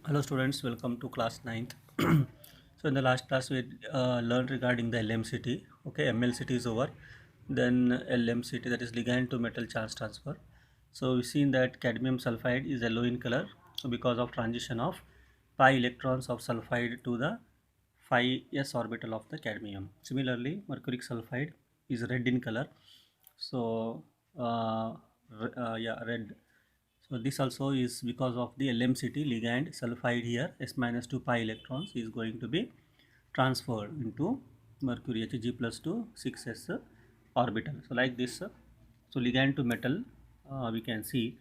Hello students, welcome to class ninth. So in the last class we learned regarding the LMCT. Okay, MLCT is over. Then LMCT, that is ligand to metal charge transfer. So we've seen that cadmium sulfide is yellow in color, so because of transition of pi electrons of sulfide to the phi s orbital of the cadmium. Similarly, mercuric sulfide is red in color. So yeah, red. So this also is because of the LMCT ligand sulfide here, s minus 2 pi electrons is going to be transferred into mercury Hg plus 2 6s orbital. So like this, so ligand to metal, we can see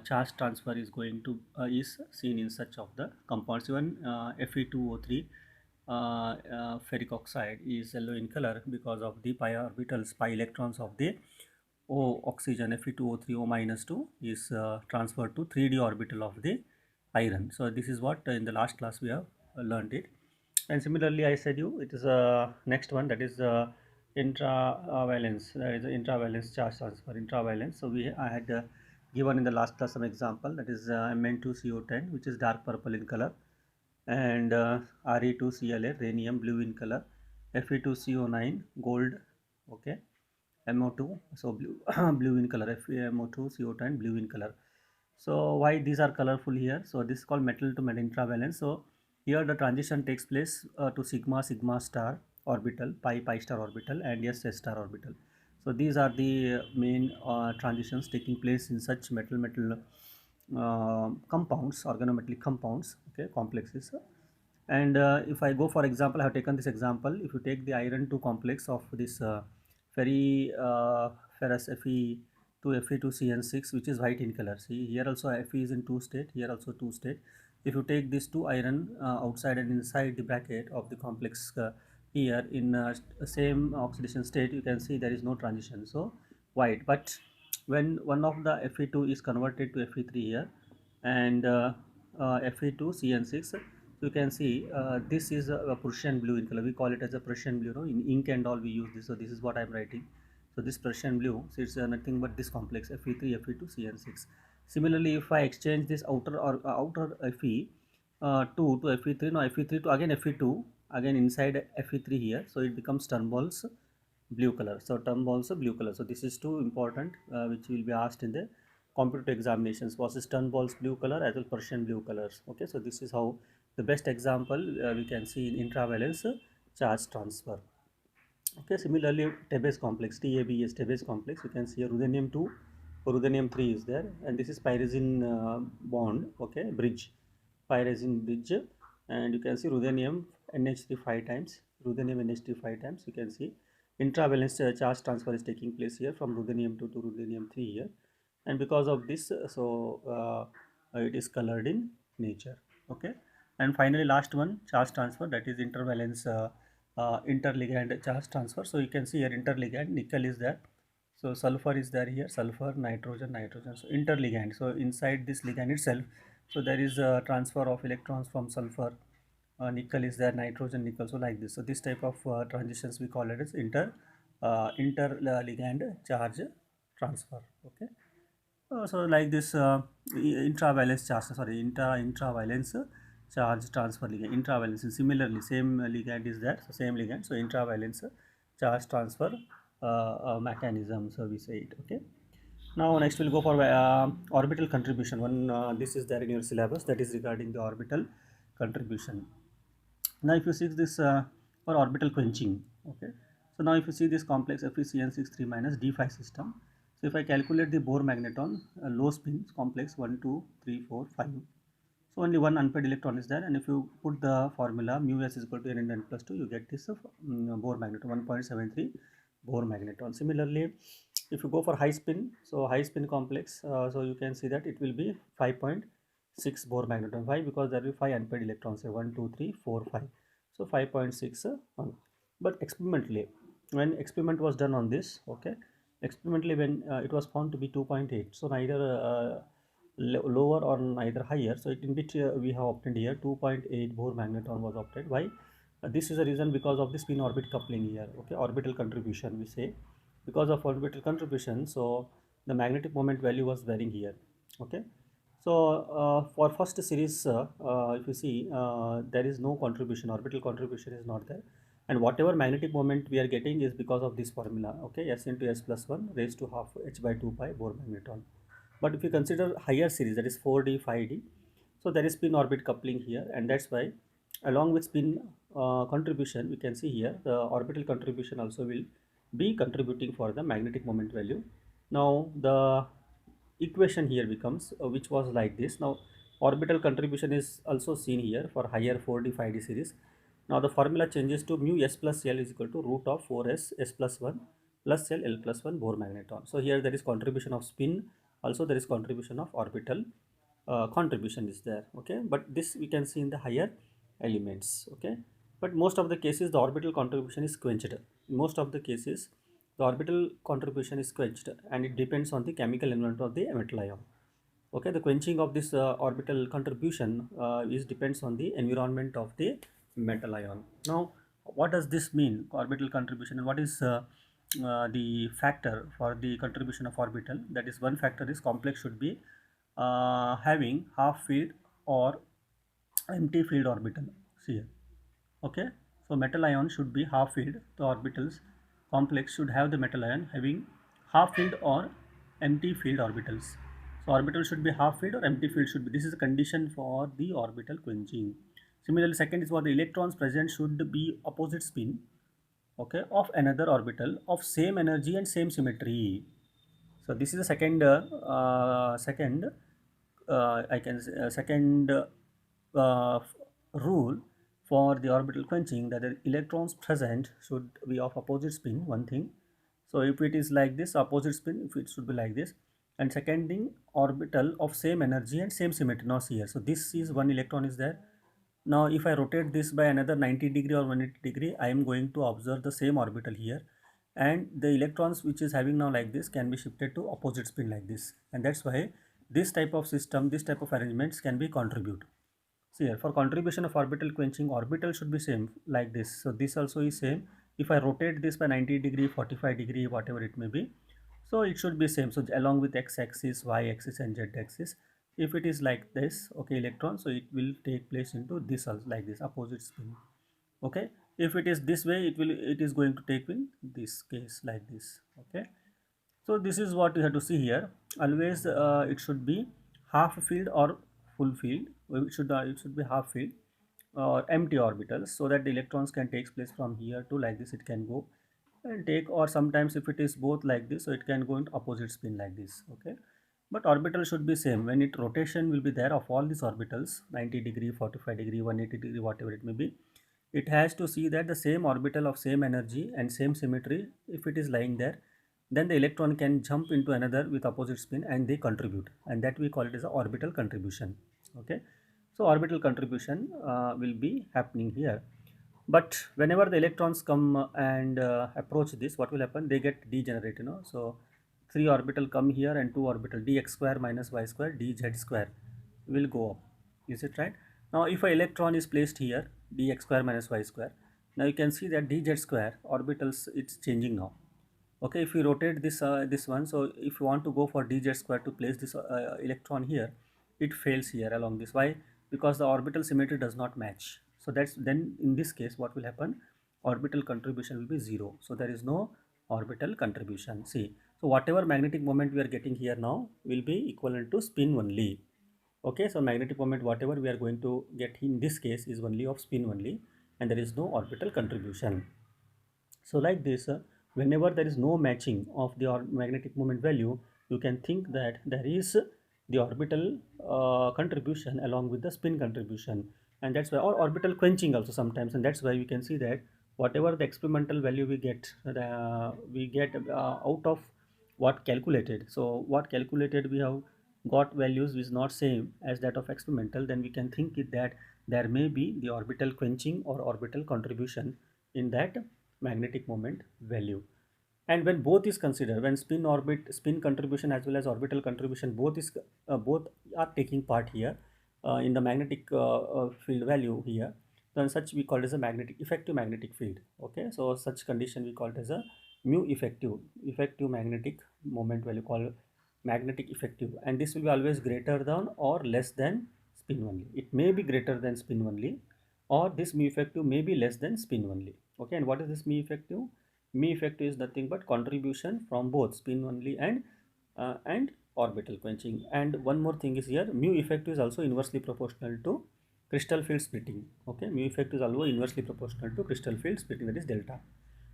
charge transfer is going to is seen in such of the compounds. Even Fe2O3 ferric oxide is yellow in color because of the pi orbitals, pi electrons of the O oxygen Fe2O3 O minus 2 is transferred to 3d orbital of the iron. So this is what in the last class we have learned it. And similarly, I said you it is a next one, that is intravalence. That is intravalence charge transfer. Intravalence. So I had given in the last class some example, that is Mn2CO10, which is dark purple in color, and Re2Cl8 rhenium blue in color, Fe2CO9 gold, okay, MO2, so blue blue in color, FeMO2 CO10 blue in color. So why these are colorful here? So this is called metal to metal intravalence. So here the transition takes place to sigma sigma star orbital, pi pi star orbital, and s s star orbital. So these are the main transitions taking place in such metal compounds, organometallic compounds, okay, complexes. And if I go, for example, I have taken this example. If you take the iron 2 complex of this ferri ferrous Fe2CN6, which is white in color. See here also Fe is in 2 state, here also 2 state. If you take these two iron outside and inside the bracket of the complex here in same oxidation state, you can see there is no transition, so white. But when one of the Fe2 is converted to Fe3 here, and Fe2CN6, so you can see this is a Prussian blue in color. We call it as a Prussian blue, no? In ink and all we use this. So this is what I am writing. So this Prussian blue, so it's nothing but this complex Fe3 Fe2CN6. Similarly, if I exchange this outer Fe2 to Fe3, no, Fe3 to again Fe2, again inside Fe3 here, so it becomes Turnbull's blue color. So Turnbull's blue color. So this is too important, which will be asked in the competitive examinations. What is Turnbull's blue color as well Prussian blue colors? Okay, so this is how the best example we can see in intravalence charge transfer. Okay, similarly Tebes complex, TABS Tebes complex, you can see a ruthenium 2, ruthenium 3 is there, and this is pyrazine bond, okay, bridge, pyrazine bridge, and you can see ruthenium NH3 5 times, ruthenium NH3 5 times, you can see intravalence charge transfer is taking place here from ruthenium 2 to ruthenium 3 here, and because of this it is colored in nature. Okay, and finally last one, charge transfer, that is intervalence interligand charge transfer. So you can see here interligand, nickel is there, so sulfur is there here, sulfur, nitrogen, so interligand. So inside this ligand itself, so there is a transfer of electrons from sulfur, nickel is there, nitrogen, nickel, so like this. So this type of transitions we call it as interligand charge transfer. Okay, so like this intravalence charge, sorry, intravalence charge transfer ligand, intravalence. Similarly, same ligand is there, so same ligand, so intravalence charge transfer mechanism, so we say it. Okay, now next we'll go for orbital contribution. One this is there in your syllabus, that is regarding the orbital contribution. Now if you see this for orbital quenching, okay, so now if you see this complex FeCN6 3 minus D5 system, so if I calculate the Bohr magneton low spin complex 1 2 3 4 5, so only one unpaired electron is there, and if you put the formula mu s is equal to n into n plus 2, you get this Bohr magneton 1.73 Bohr magneton. Similarly, if you go for high spin, so high spin complex, so you can see that it will be 5.6 Bohr magneton. Why? Because there will be 5 unpaired electrons, say 1 2 3 4 5, so 5.6 but experimentally, when experiment was done on this, okay, experimentally when it was found to be 2.8, so neither lower or neither higher, so it in which we have obtained here 2.8 Bohr magneton was obtained. Why? This is the reason, because of the spin orbit coupling here. Okay, orbital contribution we say, because of orbital contribution, so the magnetic moment value was varying here. Okay, So for first series, if you see, there is no contribution, orbital contribution is not there, and whatever magnetic moment we are getting is because of this formula. Okay, s into s plus 1 raised to half h by 2 pi Bohr magneton. But if you consider higher series, that is 4d 5d, so there is spin orbit coupling here, and that's why along with spin contribution, we can see here the orbital contribution also will be contributing for the magnetic moment value. Now the equation here becomes which was like this. Now orbital contribution is also seen here for higher 4d 5d series. Now the formula changes to mu s plus l is equal to root of 4s s plus 1 plus l plus 1 Bohr magneton. So here there is contribution of spin, also there is contribution of orbital contribution is there. Okay, but this we can see in the higher elements. Okay, but most of the cases the orbital contribution is quenched. In most of the cases the orbital contribution is quenched, and it depends on the chemical environment of the metal ion. Okay, the quenching of this orbital contribution is depends on the environment of the metal ion. Now what does this mean, orbital contribution, and what is the factor for the contribution of orbital? That is, one factor is complex should be having half filled or empty filled orbital. See here. Okay, so metal ion should be half filled. The orbitals complex should have the metal ion having half filled or empty filled orbitals. So orbital should be half filled or empty filled should be. This is a condition for the orbital quenching. Similarly, second is what the electrons present should be opposite spin, okay, of another orbital of same energy and same symmetry. So this is the second rule for the orbital quenching, that the electrons present should be of opposite spin, one thing. So if it is like this, opposite spin, if it should be like this, and second thing, orbital of same energy and same symmetry. Now see here, so this is one electron is there. Now if I rotate this by another 90 degree or 180 degree, I am going to observe the same orbital here, and the electrons which is having now like this can be shifted to opposite spin like this, and that's why this type of system, this type of arrangements can be contribute. See here, for contribution of orbital quenching, orbital should be same like this. So this also is same. If I rotate this by 90 degree, 45 degree, whatever it may be, so it should be same. So along with x-axis, y-axis and z-axis, if it is like this, okay, electron, so it will take place into this also like this, opposite spin. Okay, if it is this way, it is going to take in this case like this. Okay, so this is what you have to see here. Always it should be half filled or full filled. It should be half filled or empty orbitals, so that the electrons can take place from here to like this. It can go and take, or sometimes if it is both like this, so it can go into opposite spin like this. Okay, but orbital should be same. When it rotation will be there of all these orbitals, 90 degree, 45 degree, 180 degree, whatever it may be, it has to see that the same orbital of same energy and same symmetry, if it is lying there, then the electron can jump into another with opposite spin and they contribute, and that we call it as a orbital contribution. Okay, so orbital contribution will be happening here. But whenever the electrons come and approach this, what will happen? They get degenerate, so 3 orbital come here and 2 orbital, dx square minus y square dz square will go up. Is it right? Now if a electron is placed here, dx square minus y square, now you can see that dz square orbitals, it's changing now. Okay, if you rotate this one, so if you want to go for dz square to place this electron here, it fails here along this. Why? Because the orbital symmetry does not match. So that's, then in this case what will happen? Orbital contribution will be 0. So there is no orbital contribution. See, so whatever magnetic moment we are getting here now will be equivalent to spin only. Okay, so magnetic moment whatever we are going to get in this case is only of spin only, and there is no orbital contribution. So like this, whenever there is no matching of the magnetic moment value, you can think that there is the orbital contribution along with the spin contribution, and that's why, or orbital quenching also sometimes, and that's why we can see that whatever the experimental value we get out of what calculated. So what calculated we have got values is not same as that of experimental, then we can think it that there may be the orbital quenching or orbital contribution in that magnetic moment value. And when both is considered, when spin contribution as well as orbital contribution both are taking part here in the magnetic field value here, then such we call it as a effective magnetic field. Okay, so such condition we call it as a mu effective magnetic moment value, called magnetic effective, and this will be always greater than or less than spin only. It may be greater than spin only, or this mu effective may be less than spin only. Okay, and what is this mu effective? Mu effective is nothing but contribution from both spin only and orbital quenching. And one more thing is here, mu effective is also inversely proportional to crystal field splitting. Okay, mu effective is also inversely proportional to crystal field splitting, that is delta.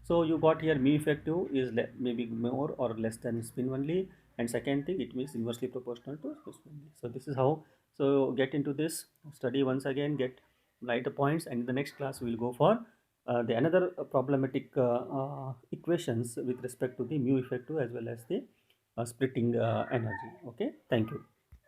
So you got here mu effective is maybe more or less than spin only, and second thing, it means inversely proportional to spin only. So this is how. So get into this study once again, get write the points, and in the next class we will go for the another problematic equations with respect to the mu effective as well as the splitting energy. Okay, thank you.